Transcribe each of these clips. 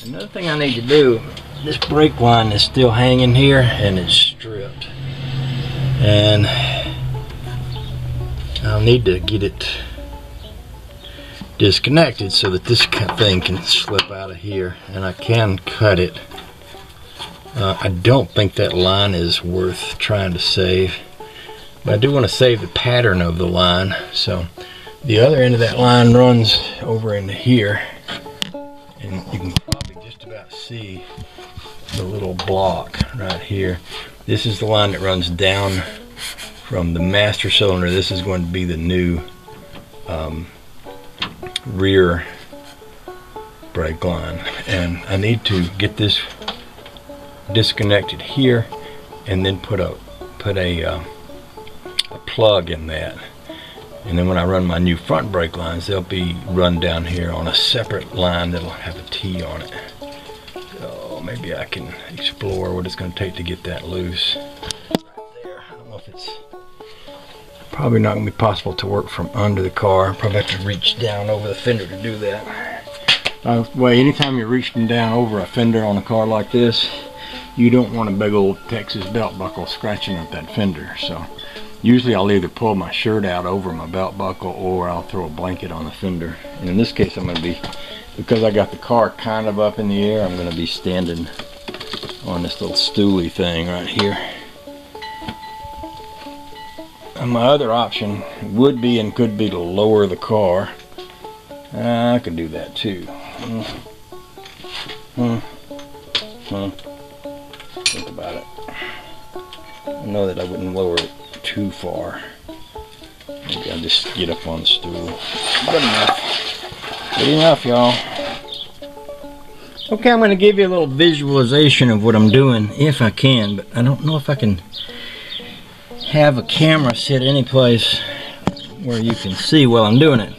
Another thing I need to do, this brake line is still hanging here and it's stripped. And I'll need to get it disconnected so that this thing can slip out of here and I can cut it. I don't think that line is worth trying to save, but I do want to save the pattern of the line. So the other end of that line runs over into here, and you can probably just about see the little block right here. This is the line that runs down from the master cylinder. This is going to be the new rear brake line, and I need to get this disconnected here and then put a plug in that, and then when I run my new front brake lines, they'll be run down here on a separate line that'll have a T on it. So maybe I can explore what it's going to take to get that loose right there. I don't know if it's probably not going to be possible to work from under the car. Probably have to reach down over the fender to do that. Well, anytime you're reaching down over a fender on a car like this, you don't want a big old Texas belt buckle scratching up that fender. So usually I'll either pull my shirt out over my belt buckle or I'll throw a blanket on the fender. And in this case I'm going to be, because I got the car kind of up in the air, I'm going to be standing on this little stooly thing right here. And my other option would be and could be to lower the car. I could do that too. Think about it. I know that I wouldn't lower it too far. Maybe I'll just get up on the stool. Good enough. Good enough, y'all. Okay, I'm going to give you a little visualization of what I'm doing, if I can, but I don't know if I can have a camera sit any place where you can see while I'm doing it.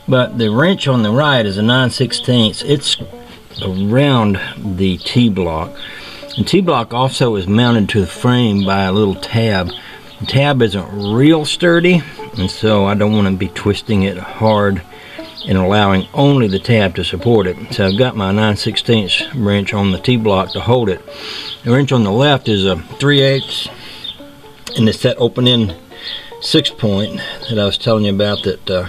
But the wrench on the right is a 9/16. It's around the T-block. And T-block also is mounted to the frame by a little tab. The tab isn't real sturdy, and so I don't want to be twisting it hard and allowing only the tab to support it. So I've got my 9/16 wrench on the T-block to hold it. The wrench on the left is a 3/8, and it's that open-end 6-point that I was telling you about that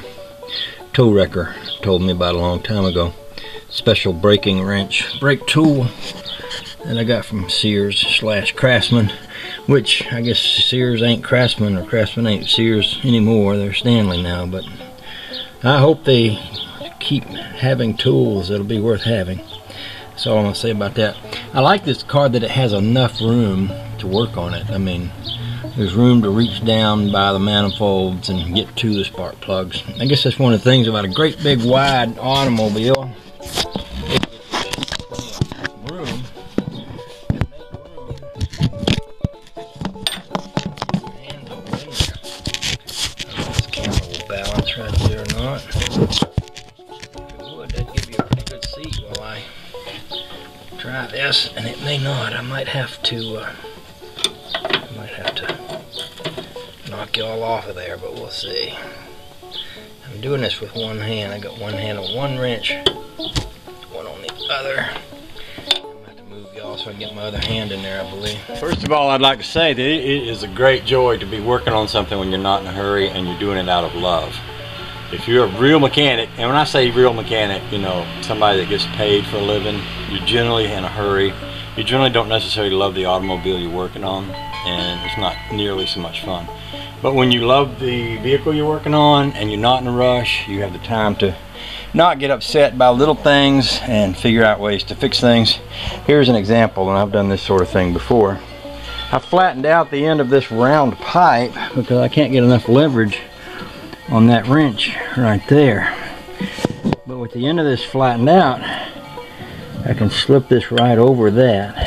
tow wrecker told me about a long time ago. Special braking wrench, brake tool that I got from Sears/Craftsman, which I guess Sears ain't Craftsman or Craftsman ain't Sears anymore. They're Stanley now, but I hope they keep having tools that'll be worth having. That's all I'm gonna say about that. I like this car that it has enough room to work on it. I mean, there's room to reach down by the manifolds and get to the spark plugs. I guess that's one of the things about a great big wide automobile. Right there or not. If it would, that'd give you a pretty good seat while I try this, and it may not. I might have to knock you all off of there, but we'll see. I'm doing this with one hand. I got one hand on one wrench, one on the other. I'm going to have to move y'all so I can get my other hand in there, I believe. First of all, I'd like to say that it is a great joy to be working on something when you're not in a hurry and you're doing it out of love. If you're a real mechanic, and when I say real mechanic, you know, somebody that gets paid for a living, you're generally in a hurry. You generally don't necessarily love the automobile you're working on, and it's not nearly so much fun. But when you love the vehicle you're working on and you're not in a rush, you have the time to not get upset by little things and figure out ways to fix things. Here's an example, and I've done this sort of thing before. I flattened out the end of this round pipe because I can't get enough leverage on that wrench right there. But with the end of this flattened out, I can slip this right over that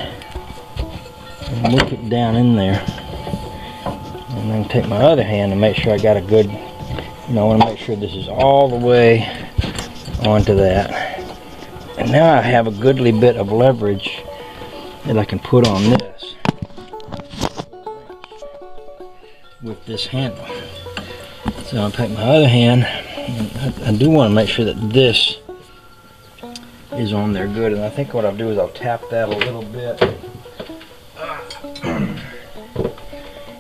and work it down in there. And then take my other hand and make sure I got a good, I want to make sure this is all the way onto that. And now I have a goodly bit of leverage that I can put on this with this handle. So I'll take my other hand, and I do want to make sure that this is on there good. And I think what I'll do is I'll tap that a little bit,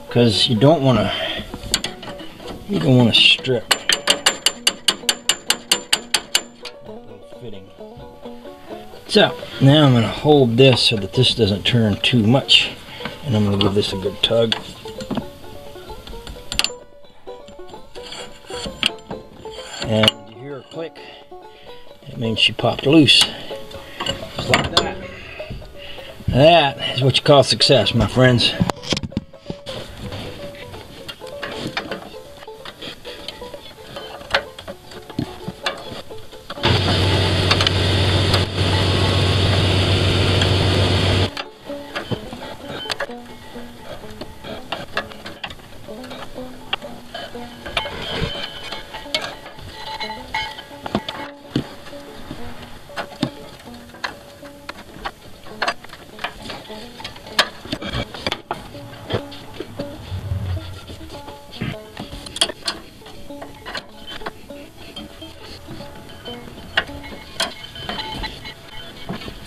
because you don't want to strip that little fitting. So now I'm going to hold this so that this doesn't turn too much, and I'm going to give this a good tug. And you hear her click, it means she popped loose. Just like that. That is what you call success, my friends.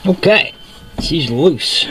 Okay, she's loose.